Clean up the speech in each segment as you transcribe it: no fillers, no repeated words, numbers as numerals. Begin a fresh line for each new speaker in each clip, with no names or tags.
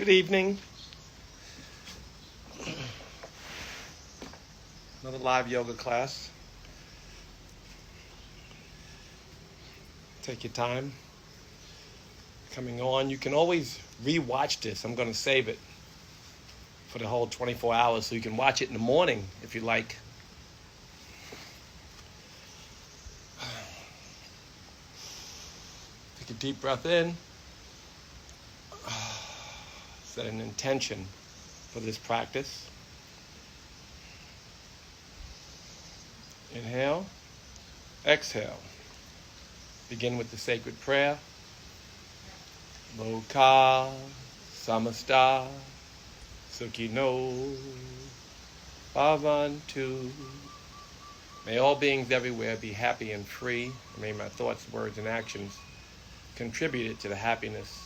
Good evening. Another live yoga class. Take your time. Coming on. You can always rewatch this. I'm going to save it for the whole 24 hours so you can watch it in the morning if you like. Take a deep breath in. Set an intention for this practice. Inhale, exhale. Begin with the sacred prayer. Loka samasta sukhino bhavantu. May all beings everywhere be happy and free. May my thoughts, words, and actions contribute to the happiness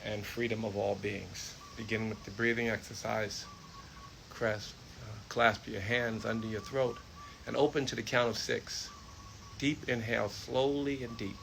and freedom of all beings. Begin with the breathing exercise. Clasp your hands under your throat and open to the count of 6. Deep inhale, slowly and deep.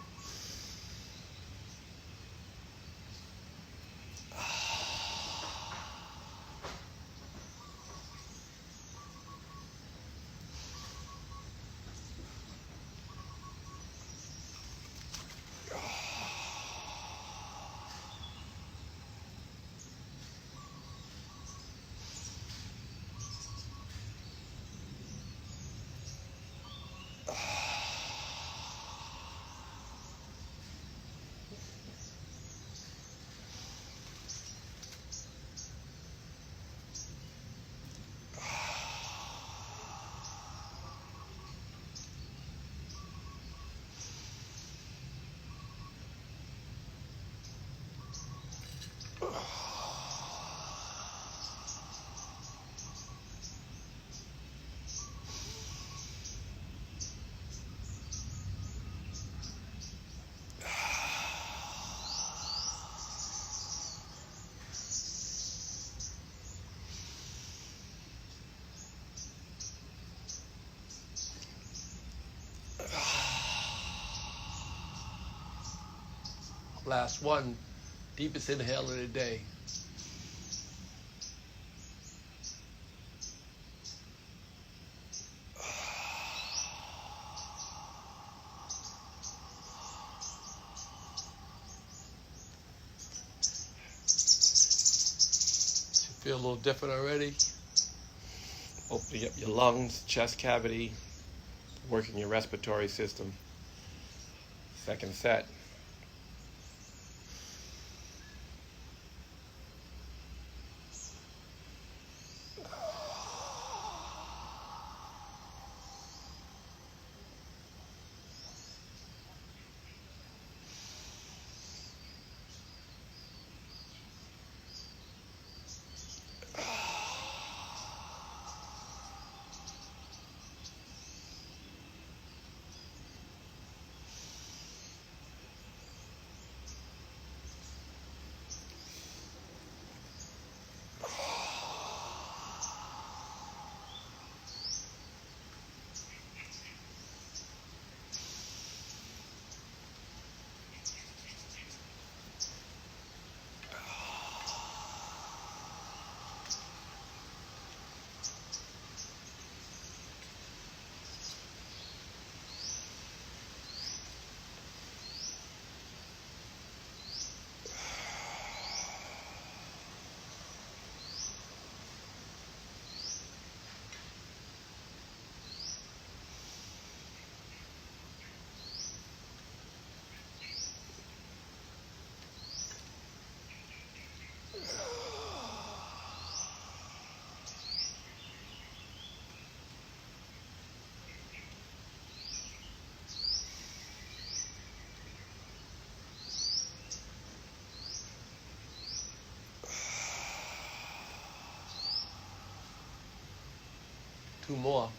Last one, deepest inhale of the day. Feel a little different already? Opening up your lungs, chest cavity, working your respiratory system. Second set. Two more.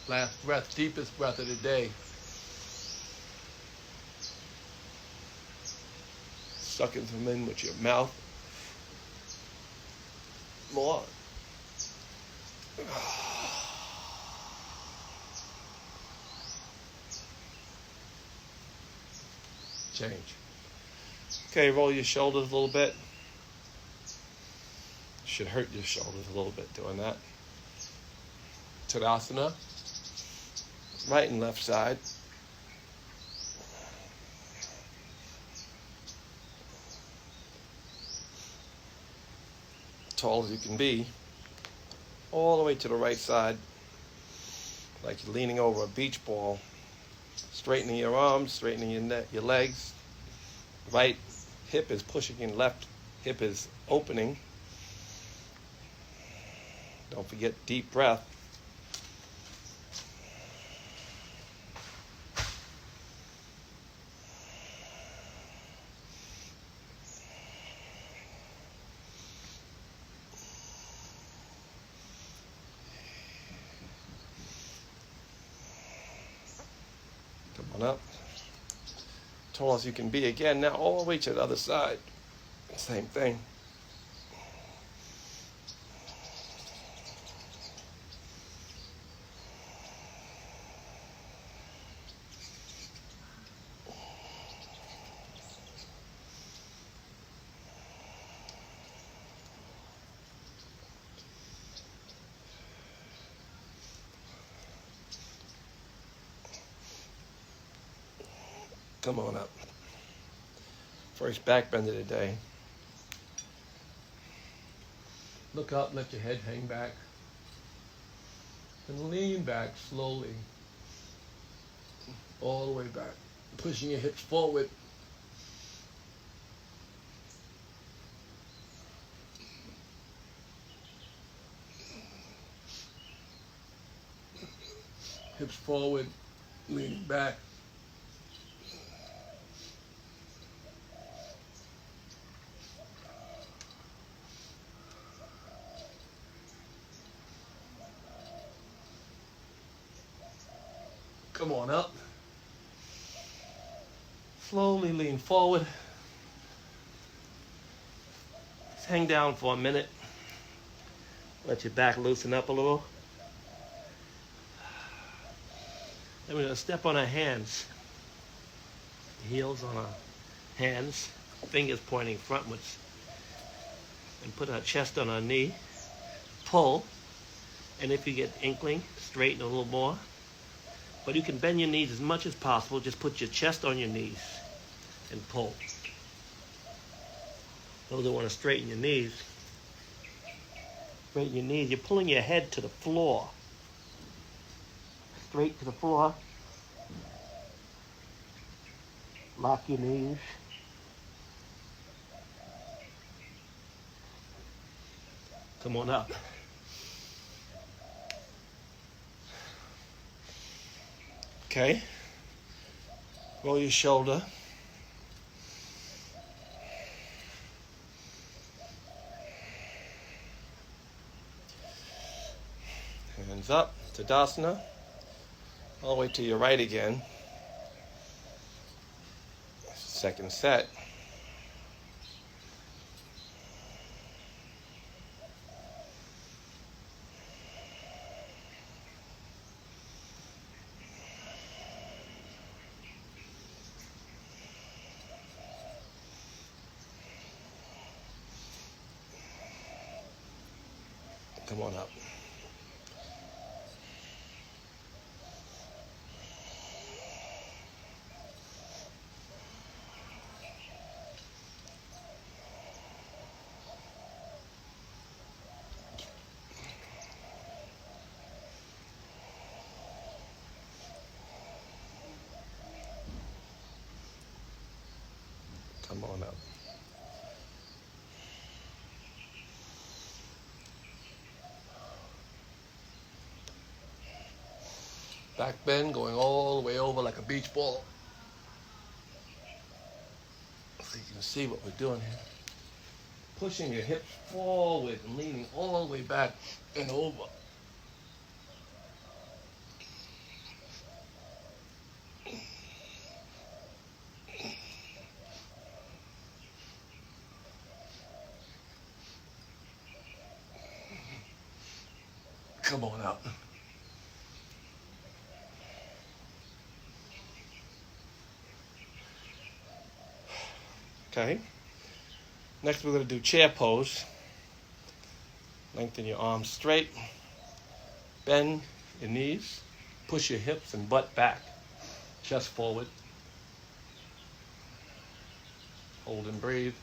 Last breath, deepest breath of the day. Sucking some in with your mouth. More. Change. Okay, roll your shoulders a little bit. Should hurt your shoulders a little bit doing that. Tadasana. Right and left side. Tall as you can be. All the way to the right side. Like you're leaning over a beach ball. Straightening your arms, straightening your neck, your legs. Right hip is pushing in, left hip is opening. Don't forget deep breath. Come on up. Tall as you can be again. Now all the way to the other side. Same thing. Come on up. First back bend of the day. Look up, let your head hang back. And lean back slowly. All the way back. Pushing your hips forward. Hips forward, leaning back. Come on up. Slowly lean forward. Just hang down for a minute. Let your back loosen up a little. Then we're going to step on our hands. Heels on our hands. Fingers pointing frontwards. And put our chest on our knee. Pull. And if you get inkling, straighten a little more. But you can bend your knees as much as possible. Just put your chest on your knees and pull. Those who want to straighten your knees, you're pulling your head to the floor. Straight to the floor. Lock your knees. Come on up. Okay, roll your shoulder. Hands up, Tadasana. All the way to your right again. Second set. Come on up. Come on up. Back bend going all the way over like a beach ball. So you can see what we're doing here. Pushing your hips forward and leaning all the way back and over. Come on up. Okay. Next we're going to do chair pose. Lengthen your arms straight. Bend your knees. Push your hips and butt back. Chest forward. Hold and breathe.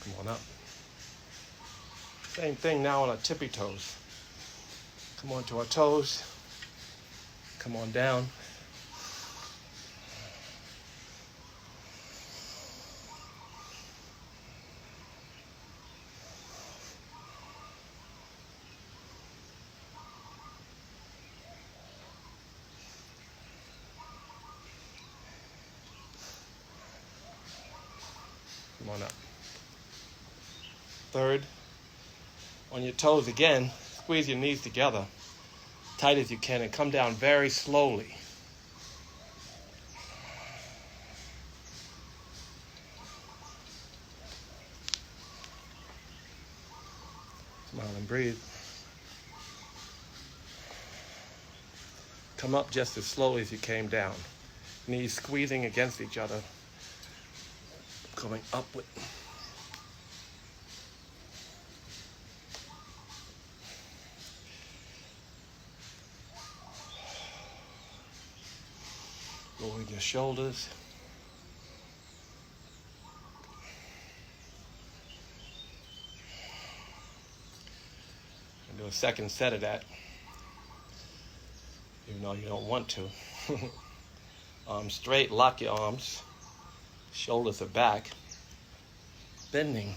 Come on up. Same thing now on our tippy toes. Come on to our toes. Come on down. Come on up. Third, on your toes again, squeeze your knees together, tight as you can, and come down very slowly. Smile and breathe. Come up just as slowly as you came down. Knees squeezing against each other, going upward. Lowering your shoulders. And do a second set of that, even though you don't want to. Arms straight, lock your arms. Shoulders are back. Bending.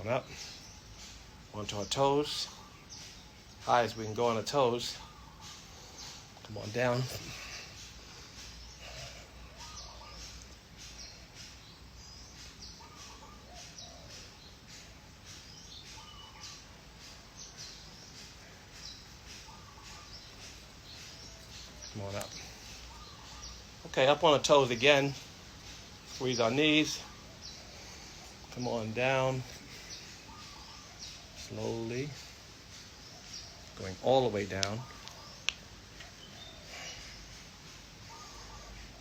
On up, onto our toes, high as we can go on our toes. Come on down. Come on up. Okay, up on our toes again. Squeeze our knees. Come on down. Slowly, going all the way down.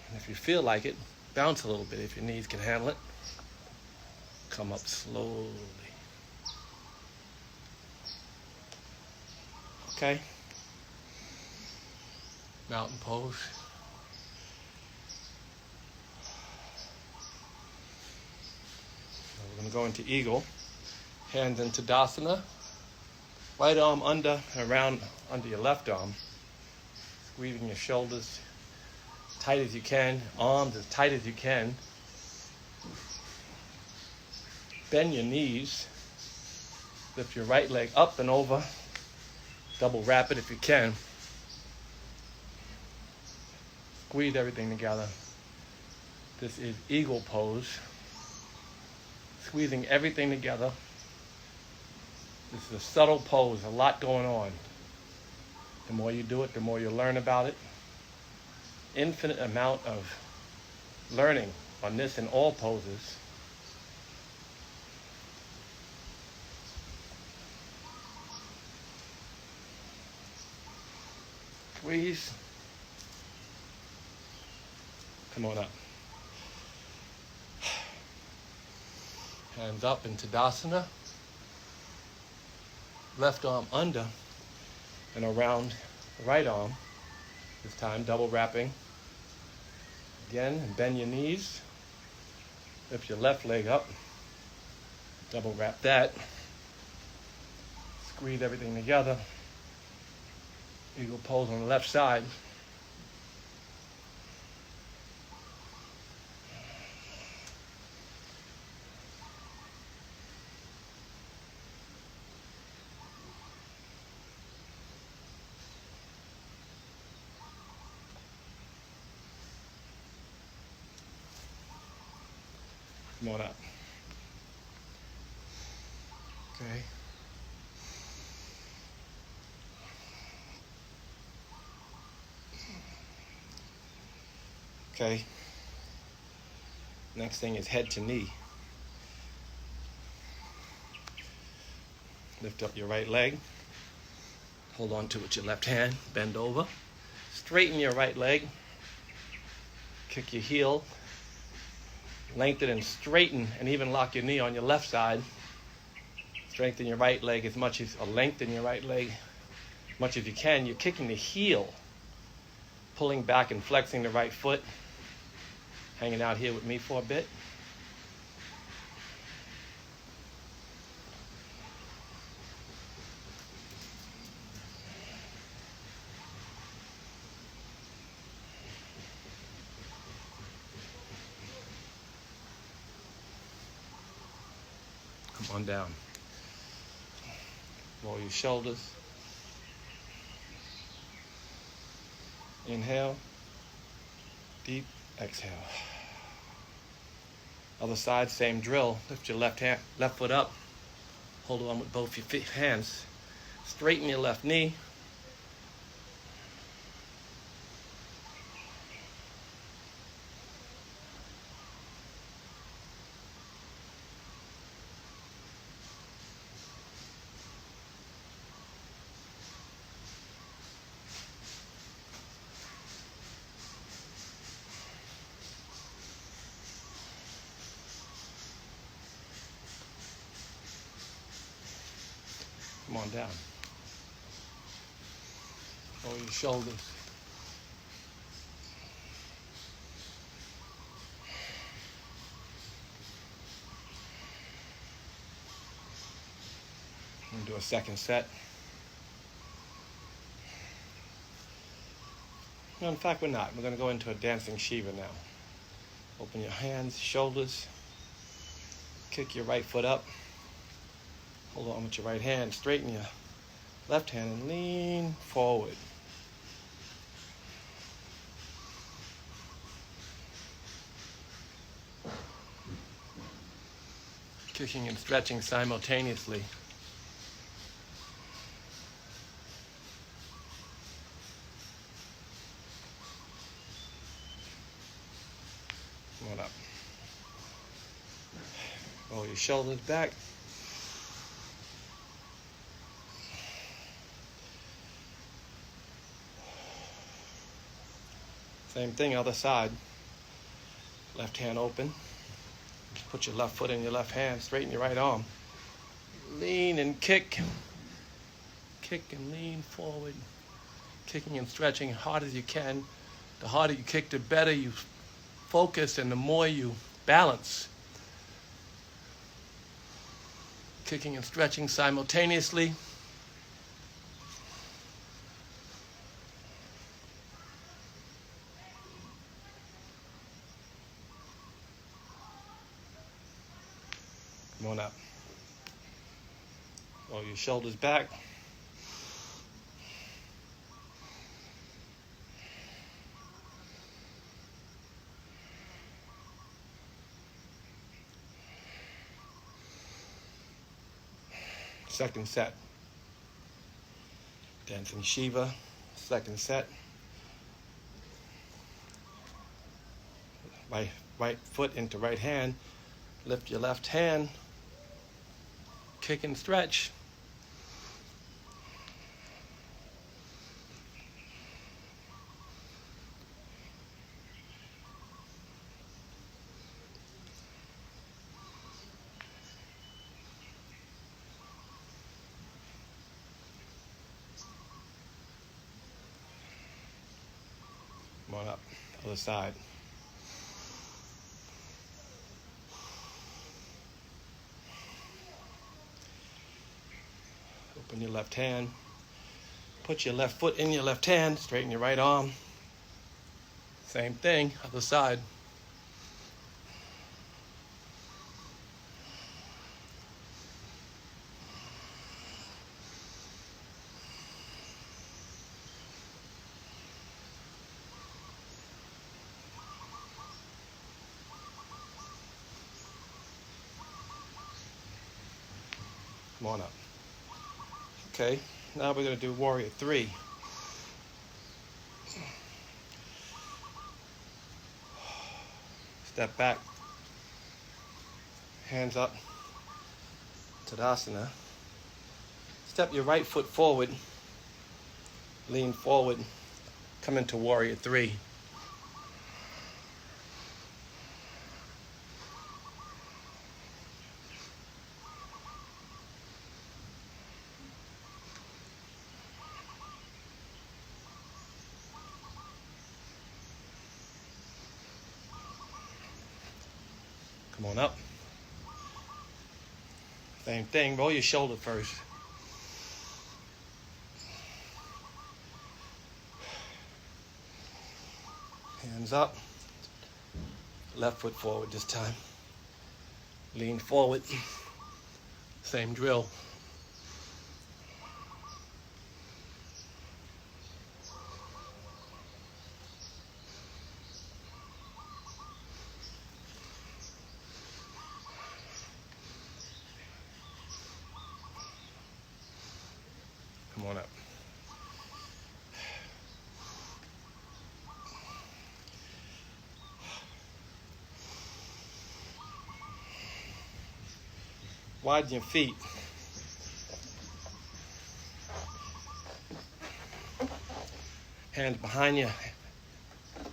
And if you feel like it, bounce a little bit if your knees can handle it. Come up slowly. Okay? Mountain pose. Now we're going to go into eagle. Hands in Tadasana. Right arm under and around under your left arm. Squeezing your shoulders tight as you can. Arms as tight as you can. Bend your knees. Lift your right leg up and over. Double wrap it if you can. Squeeze everything together. This is eagle pose. Squeezing everything together. This is a subtle pose, a lot going on. The more you do it, the more you'll learn about it. Infinite amount of learning on this and all poses. Squeeze. Come on up. Hands up in Tadasana. Left arm under and around the right arm. This time double wrapping. Again, and bend your knees. Lift your left leg up. Double wrap that. Squeeze everything together. Eagle pose on the left side. Come on up. Okay. Okay. Next thing is head to knee. Lift up your right leg. Hold on to it with your left hand. Bend over. Straighten your right leg. Kick your heel. Lengthen and straighten and even lock your knee on your left side. Strengthen your right leg or lengthen your right leg as much as you can. You're kicking the heel, pulling back and flexing the right foot. Hanging out here with me for a bit. Come on down. Roll your shoulders. Inhale. Deep. Exhale. Other side, same drill. Lift your left foot up. Hold on with both your hands. Straighten your left knee. Come on down. Roll your shoulders. And do a second set. No, in fact, we're not. We're going to go into a dancing Shiva now. Open your hands, shoulders. Kick your right foot up. Hold on with your right hand. Straighten your left hand and lean forward. Kicking and stretching simultaneously. Come on up. Roll your shoulders back. Same thing, other side. Left hand open. Put your left foot in your left hand. Straighten your right arm. Lean and kick. Kick and lean forward. Kicking and stretching as hard as you can. The harder you kick, the better you focus and the more you balance. Kicking and stretching simultaneously. Come on up. Roll your shoulders back. Second set. Dancing Shiva. Second set. Right foot into right hand. Lift your left hand. Kick and stretch. Come on up, other side. Open your left hand. Put your left foot in your left hand. Straighten your right arm. Same thing, other side. Come on up. Okay, now we're going to do warrior 3. Step back, hands up, Tadasana. Step your right foot forward, lean forward, come into warrior 3. Come on up. Same thing, roll your shoulder first. Hands up. Left foot forward this time. Lean forward. Same drill. Come on up. Widen your feet. Hands behind you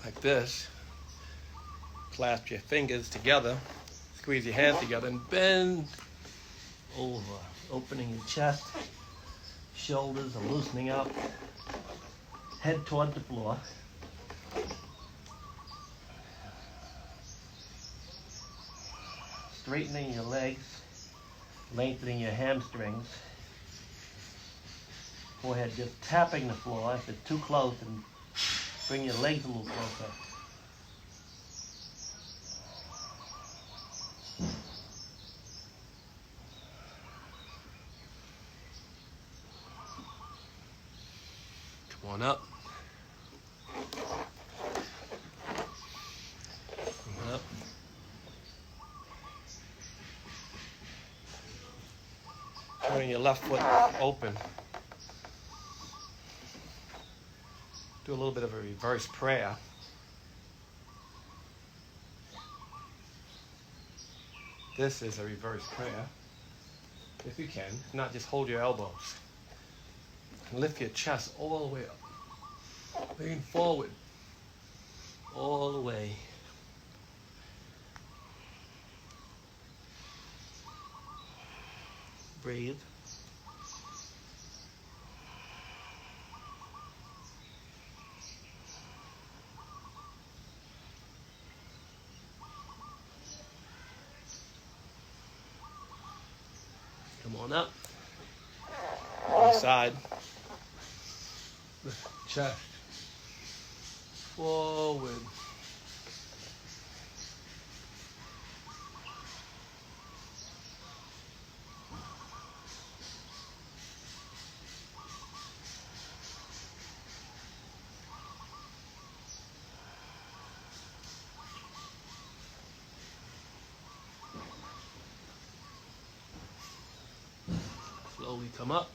like this. Clasp your fingers together. Squeeze your hands together and bend over, opening your chest. Shoulders are loosening up. Head toward the floor. Straightening your legs. Lengthening your hamstrings. Forehead just tapping the floor. If it's too close, and bring your legs a little closer. Come on up. Come on up. Turning your left foot open. Do a little bit of a reverse prayer. This is a reverse prayer. If you can, if not, just hold your elbows. And lift your chest all the way up. Lean forward. All the way. Breathe. Come on up. On the side. Lift the chest. Forward. Slowly come up.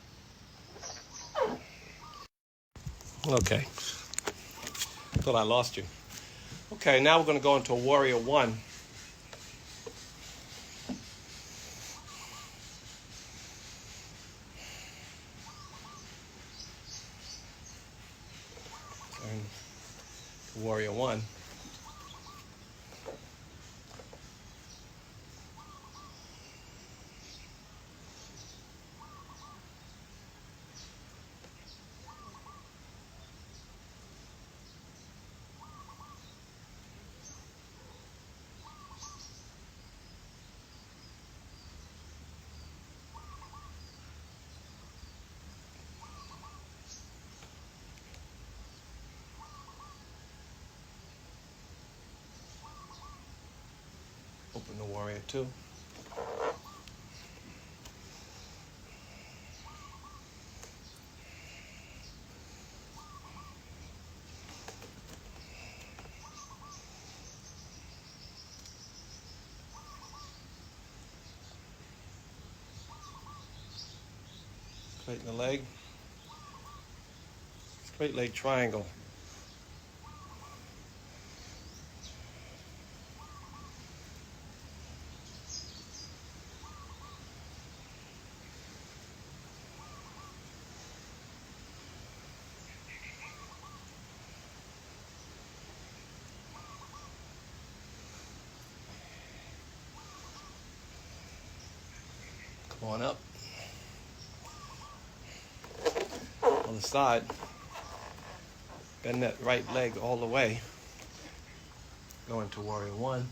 Okay. Thought I lost you. Okay, now we're going to go into a warrior 1. And warrior 1. Open the warrior 2. Straighten the leg. Straight leg triangle. Come on up. Other side. Bend that right leg all the way. Go into warrior one.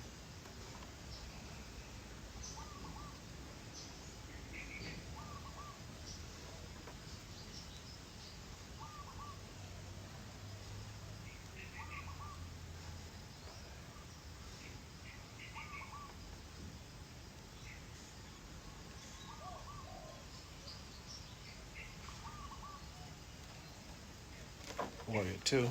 Warrior two.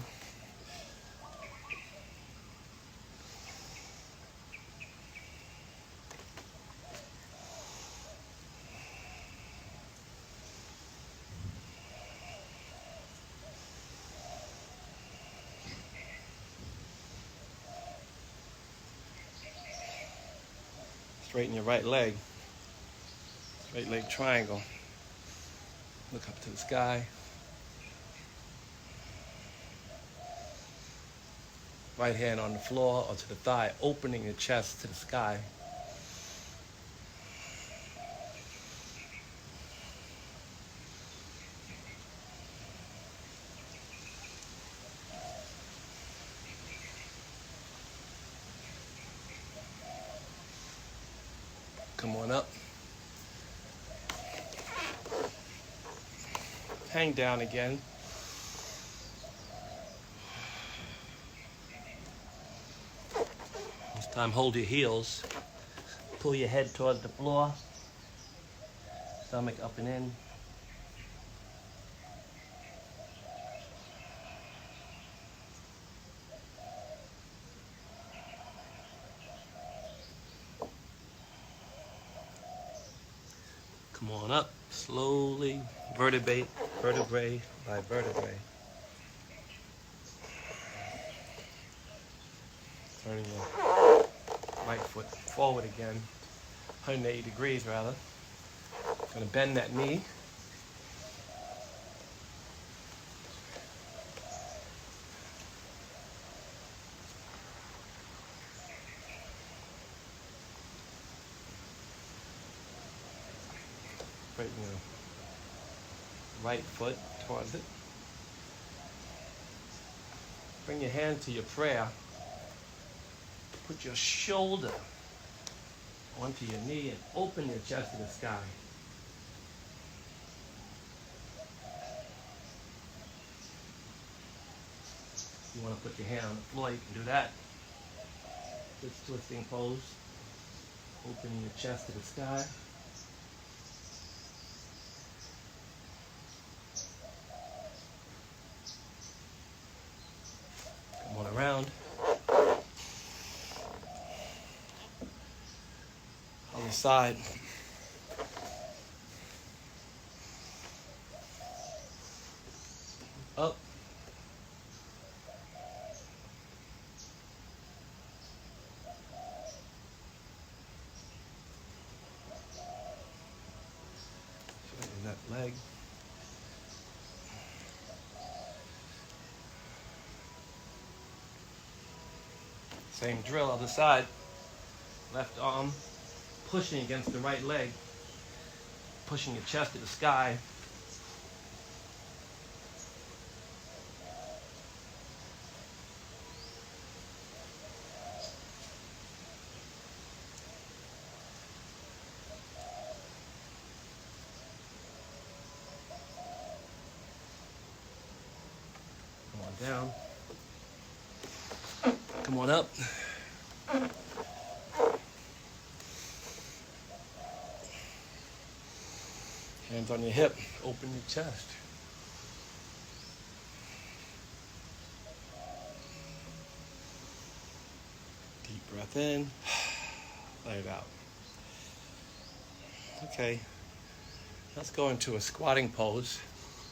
Straighten your right leg. Straight leg triangle. Look up to the sky. Right hand on the floor or to the thigh, opening your chest to the sky. Come on up. Hang down again. This time hold your heels. Pull your head toward the floor. Stomach up and in. Come on up, slowly, vertebrae by vertebrae. Turning your right foot forward again, 180 degrees rather. Gonna bend that knee. Straighten your right foot towards it. Bring your hand to your prayer. Put your shoulder onto your knee and open your chest to the sky. You want to put your hand on the floor, you can do that. This twisting pose. Opening your chest to the sky. Come on around. Other side. Up. Straighten that leg. Same drill, other side. Left arm pushing against the right leg, pushing your chest to the sky. Come on down. Come on up. Hands on your hip, open your chest. Deep breath in, let it out. Okay, Let's go into a squatting pose,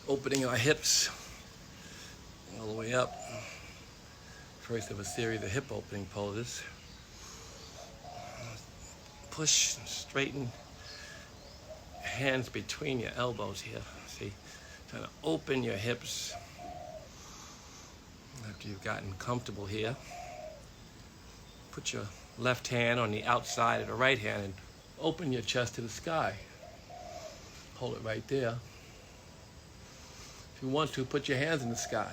opening our hips all the way up. First of a series of hip opening poses. Push, straighten, hands between your elbows here. See, trying to open your hips. After you've gotten comfortable here, put your left hand on the outside of the right hand and open your chest to the sky. Hold it right there. If you want to, put your hands in the sky.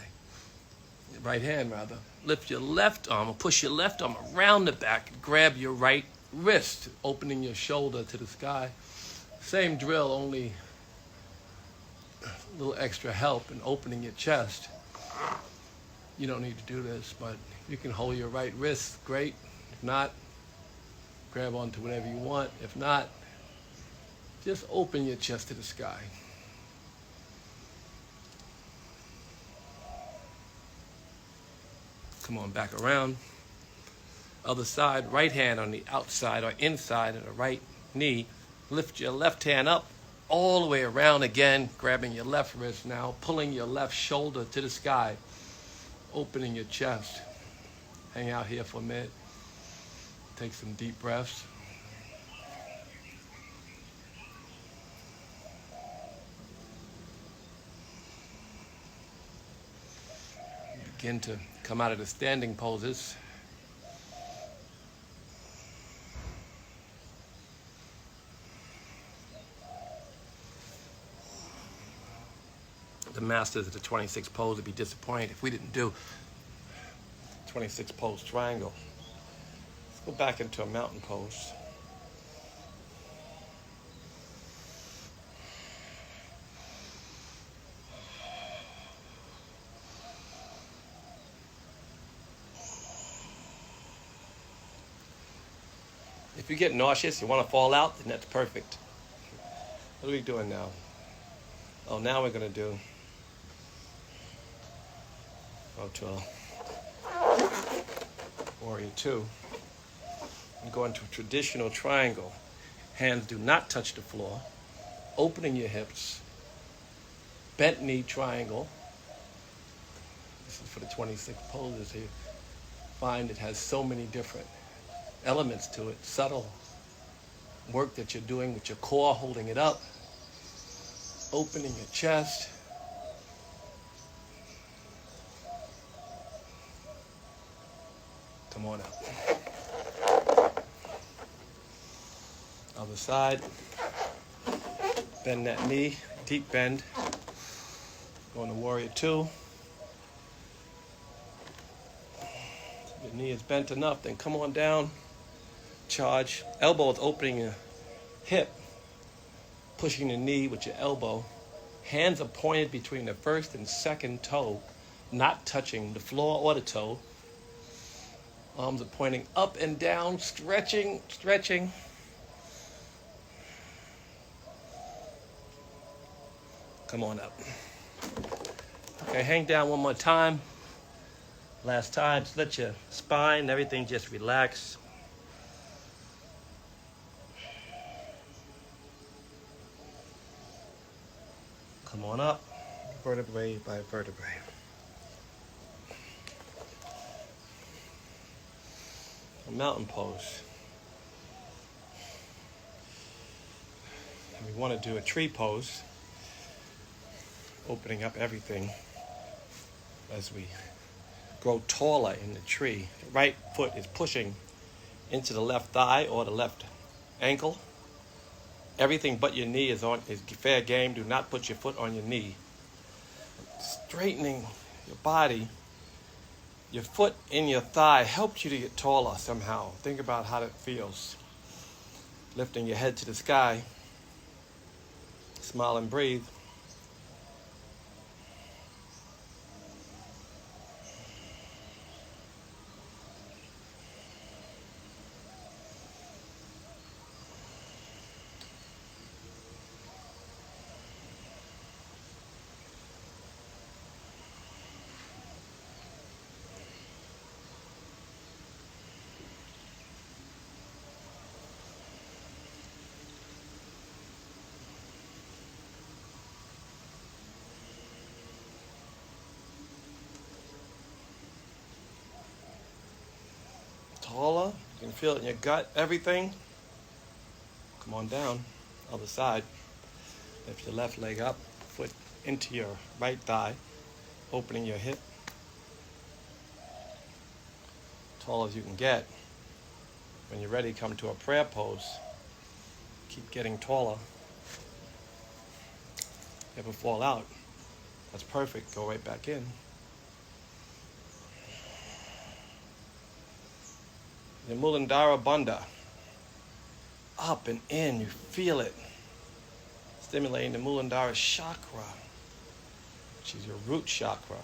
Your right hand, rather. Lift your left arm or push your left arm around the back and grab your right wrist, opening your shoulder to the sky. Same drill, only a little extra help in opening your chest. You don't need to do this, but you can hold your right wrist, great. If not, grab onto whatever you want. If not, just open your chest to the sky. Come on, back around. Other side, right hand on the outside or inside of the right knee. Lift your left hand up all the way around again, grabbing your left wrist now, pulling your left shoulder to the sky, opening your chest. Hang out here for a minute. Take some deep breaths. Begin to come out of the standing poses. The masters of the 26 pose would be disappointed if we didn't do 26 pose triangle. Let's go back into a mountain pose. If you get nauseous, you want to fall out, then that's perfect. What are we doing now? Oh, now we're going to do to warrior two. And go into a traditional triangle. Hands do not touch the floor. Opening your hips. Bent knee triangle. This is for the 26 poses here. Find it has so many different elements to it. Subtle work that you're doing with your core, holding it up. Opening your chest. Come on up. Other side. Bend that knee, deep bend. Going to warrior two. Your knee is bent enough, then come on down. Charge. Elbow is opening your hip. Pushing the knee with your elbow. Hands are pointed between the first and second toe, not touching the floor or the toe. Arms are pointing up and down, stretching, stretching. Come on up. Okay, hang down one more time. Last time, just let your spine, everything just relax. Come on up, vertebrae by vertebrae. A mountain pose. And we want to do a tree pose, opening up everything as we grow taller in the tree. The right foot is pushing into the left thigh or the left ankle. Everything but your knee is fair game. Do not put your foot on your knee. Straightening your body. Your foot in your thigh helps you to get taller somehow. Think about how that feels. Lifting your head to the sky. Smile and breathe. taller. You can feel it in your gut, everything. Come on down, other side. Lift your left leg up, foot into your right thigh, opening your hip. Tall as you can get. When you're ready, come to a prayer pose. Keep getting taller. Never fall out. That's perfect. Go right back in. The Muladhara Bandha. Up and in, you feel it. Stimulating the Muladhara chakra, which is your root chakra.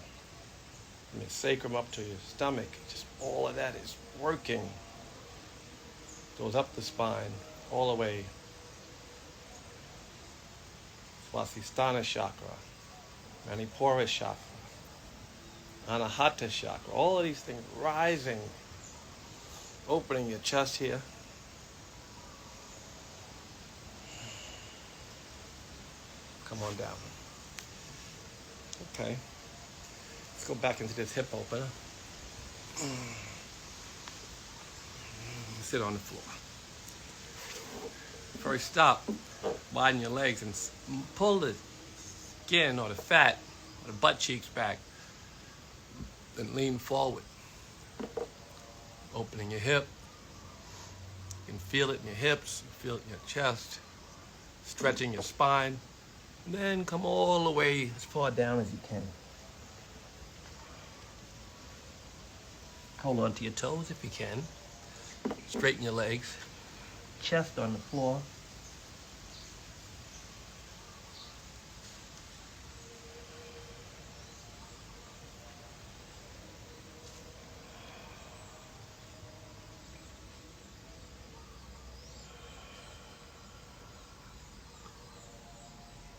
From your sacrum up to your stomach. Just all of that is working. Goes up the spine, all the way. Swasthistana chakra, Manipura chakra, Anahata chakra. All of these things rising. Opening your chest here. Come on down. Okay. Let's go back into this hip opener. Sit on the floor. First stop, widen your legs and pull the skin or the fat or the butt cheeks back. Then lean forward. Opening your hip. You can feel it in your hips, feel it in your chest. Stretching your spine. And then come all the way as far down as you can. Hold on to your toes if you can. Straighten your legs. Chest on the floor.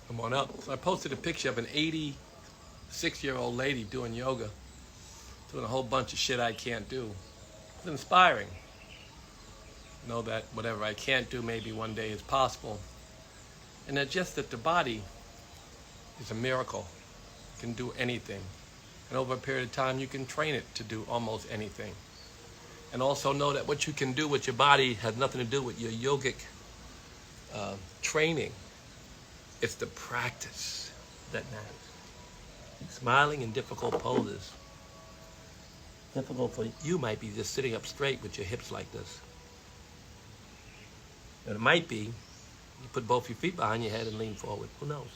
Come on up. So I posted a picture of an 86-year-old lady doing yoga, doing a whole bunch of shit I can't do. It's inspiring. Know that whatever I can't do, maybe one day is possible. And that just that the body is a miracle. It can do anything. And over a period of time, you can train it to do almost anything. And also know that what you can do with your body has nothing to do with your yogic training. It's the practice that matters. Smiling in difficult poses. Difficult for you might be just sitting up straight with your hips like this. And it might be you put both your feet behind your head and lean forward. Who knows?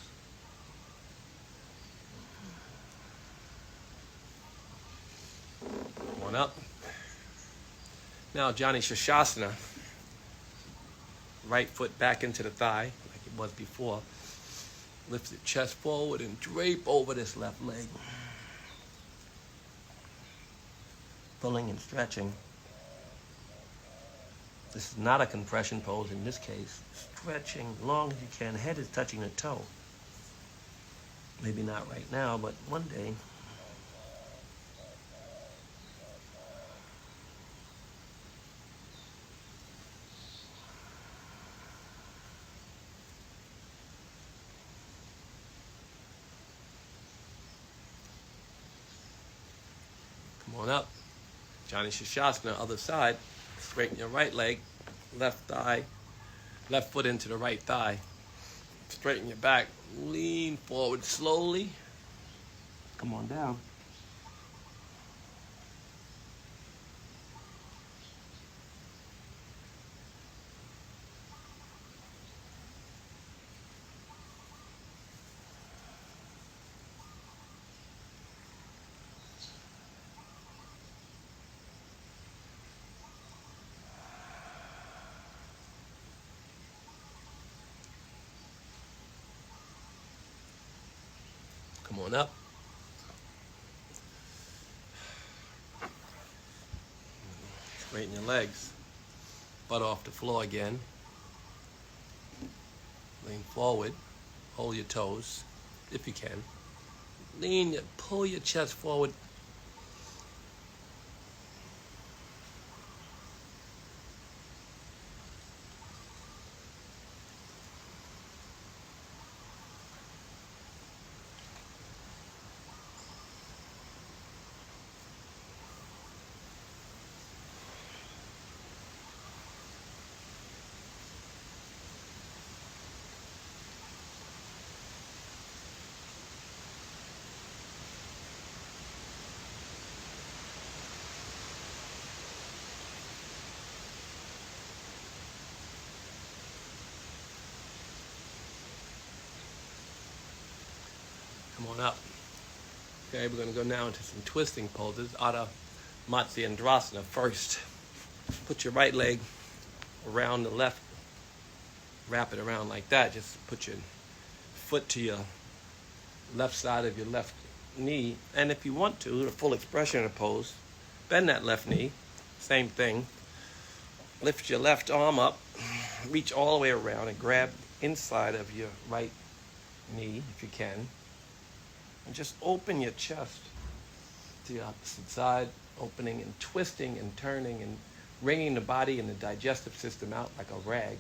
Come on up. Now Jani Shashasana. Right foot back into the thigh like it was before. Lift the chest forward and drape over this left leg. Pulling and stretching. This is not a compression pose in this case. Stretching as long as you can. Head is touching the toe. Maybe not right now, but one day. Come on up. Jani Shashasana, other side. Straighten your right leg, left thigh, left foot into the right thigh. Straighten your back, lean forward slowly. Come on down. Come on up. Straighten your legs. Butt off the floor again. Lean forward. Hold your toes, if you can. Pull your chest forward. Come on up. Okay, we're going to go now into some twisting poses out of Matsyendrasana. First, put your right leg around the left. Wrap it around like that. Just put your foot to your left side of your left knee. And if you want to, the full expression of the pose, bend that left knee. Same thing. Lift your left arm up. Reach all the way around and grab inside of your right knee if you can. And just open your chest to the opposite side, opening and twisting and turning and wringing the body and the digestive system out like a rag.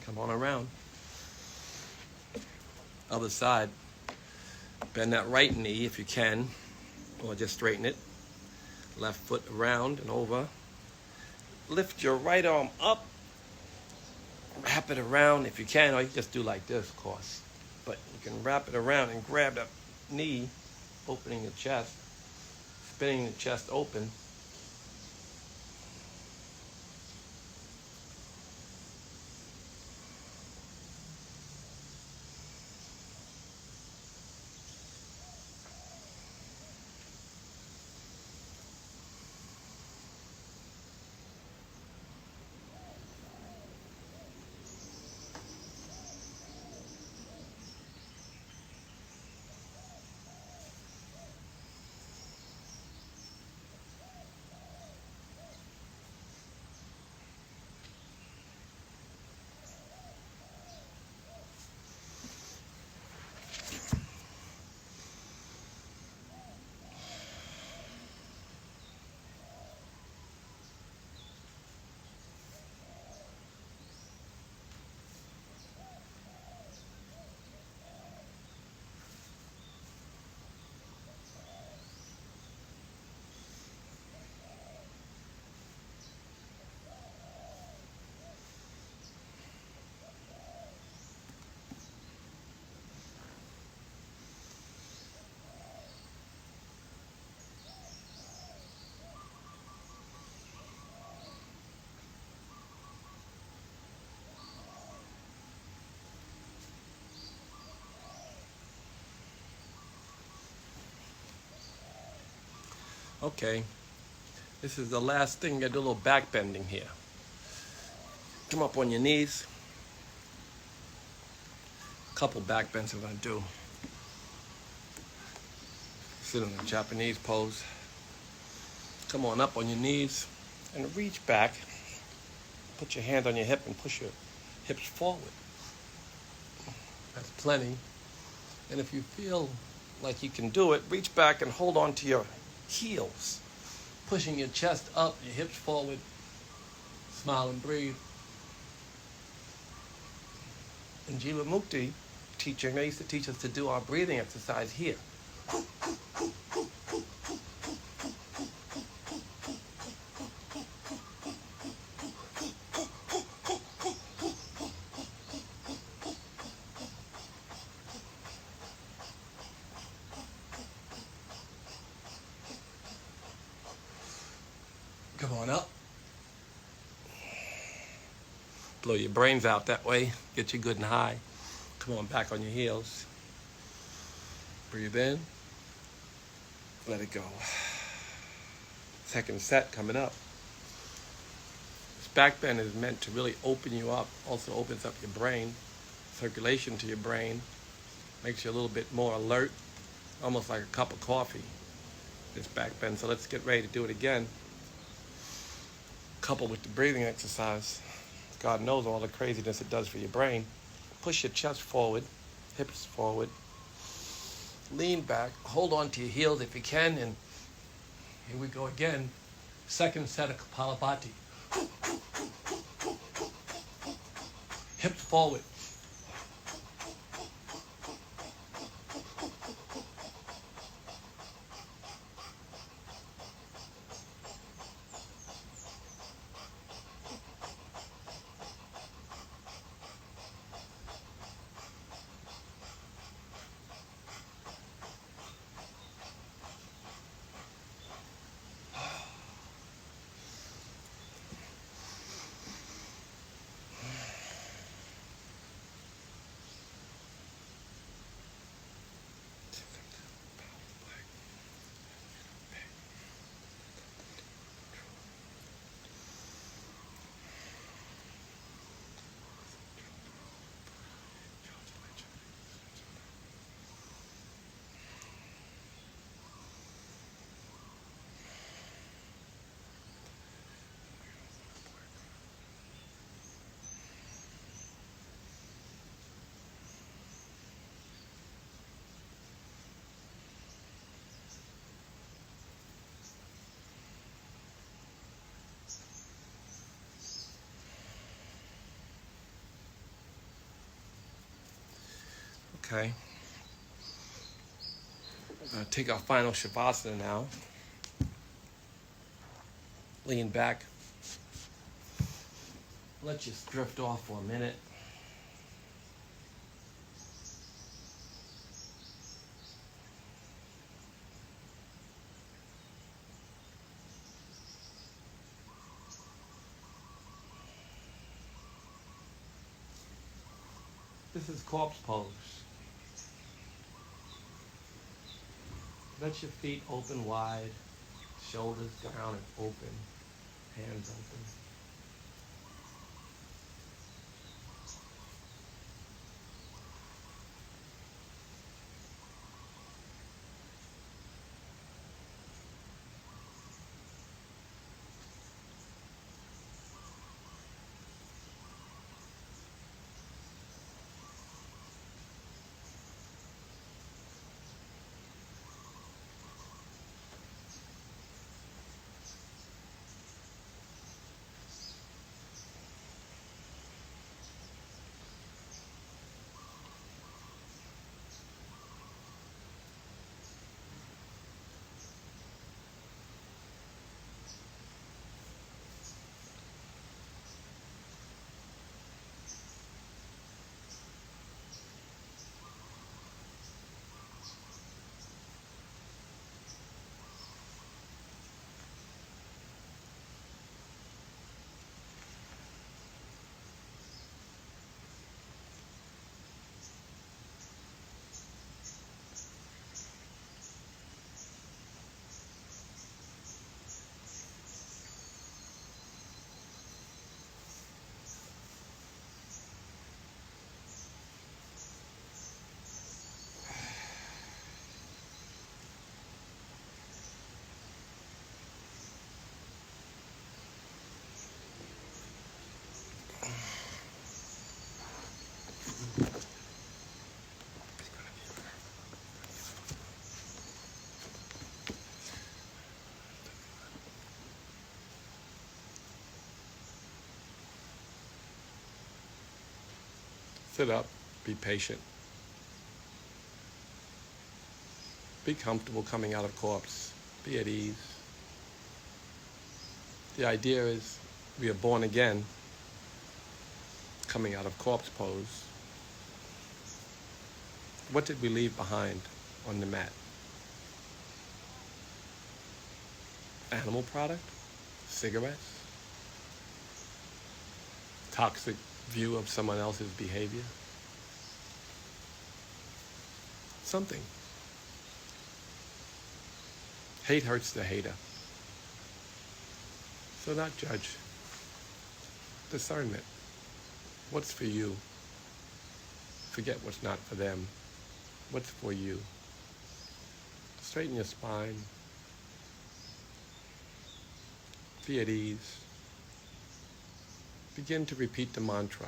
Come on around. Other side. Bend that right knee if you can, or just straighten it. Left foot around and over. Lift your right arm up. Wrap it around if you can, or you just do like this, of course. But you can wrap it around and grab that knee, opening the chest, spinning the chest open. Okay, this is the last thing. You gotta do a little back bending here. Come up on your knees. Couple back bends I'm gonna do. Sit in the Japanese pose. Come on up on your knees and reach back. Put your hand on your hip and push your hips forward. That's plenty. And if you feel like you can do it, reach back and hold on to your heels, pushing your chest up, your hips forward. Smile and breathe. In Jiva Mukti teaching, they used to teach us to do our breathing exercise here. Come on up. Blow your brains out that way. Get you good and high. Come on back on your heels. Breathe in. Let it go. Second set coming up. This back bend is meant to really open you up. Also opens up your brain. Circulation to your brain. Makes you a little bit more alert. Almost like a cup of coffee. This back bend. So let's get ready to do it again. Coupled with the breathing exercise. God knows all the craziness it does for your brain. Push your chest forward, hips forward. Lean back, hold on to your heels if you can, and here we go again. Second set of Kapalabhati. Hips forward. Okay. Take our final Shavasana now. Lean back. Let you drift off for a minute. This is corpse pose. Let your feet open wide, shoulders down and open, hands open. Sit up, be patient. Be comfortable coming out of corpse. Be at ease. The idea is we are born again, coming out of corpse pose. What did we leave behind on the mat? Animal product? Cigarettes? Toxic view of someone else's behavior? Something. Hate hurts the hater. So not judge. Discernment. What's for you? Forget what's not for them. What's for you? Straighten your spine. Be at ease. Begin to repeat the mantra.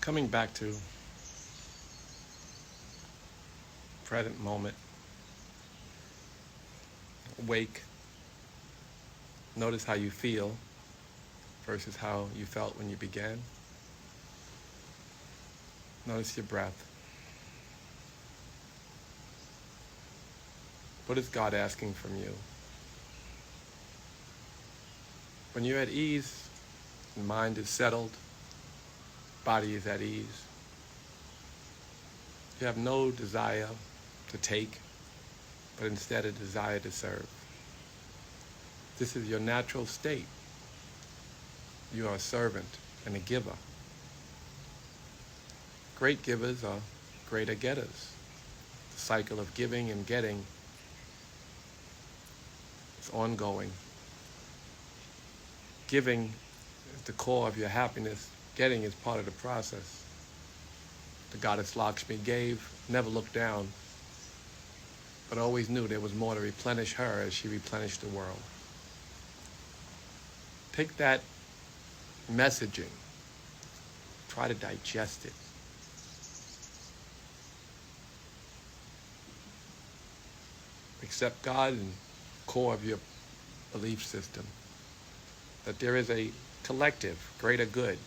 Coming back to present moment, awake, notice how you feel versus how you felt when you began. Notice your breath. What is God asking from you? When you're at ease, the mind is settled, body is at ease, you have no desire to take, but instead a desire to serve. This is your natural state. You are a servant and a giver. Great givers are greater getters. The cycle of giving and getting is ongoing. Giving is the core of your happiness. Getting is part of the process. The goddess Lakshmi gave, never looked down, but always knew there was more to replenish her as she replenished the world. Take that messaging, try to digest it. Accept God and core of your belief system, that there is a collective, greater good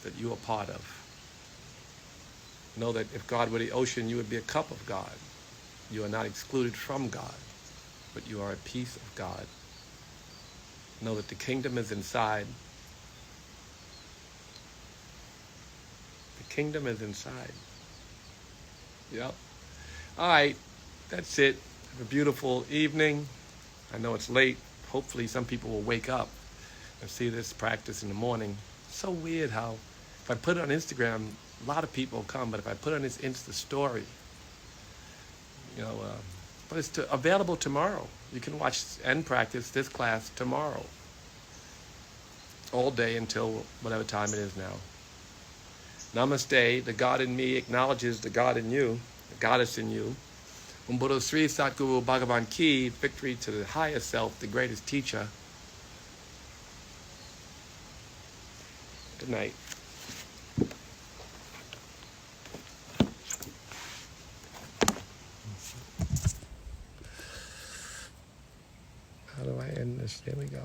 that you are part of. Know that if God were the ocean, you would be a cup of God. You are not excluded from God, but you are a piece of God. Know that the kingdom is inside. The kingdom is inside. Yep. All right, that's it. Have a beautiful evening. I know it's late. Hopefully some people will wake up and see this practice in the morning. It's so weird how if I put it on Instagram, a lot of people come, but if I put it on this Insta story, but it's available tomorrow. You can watch and practice this class tomorrow. All day until whatever time it is now. Namaste. The God in me acknowledges the God in you, the goddess in you. Buddha Sri Satguru Bhagavan Ki, victory to the higher self, the greatest teacher. Good night. How do I end this? There we go.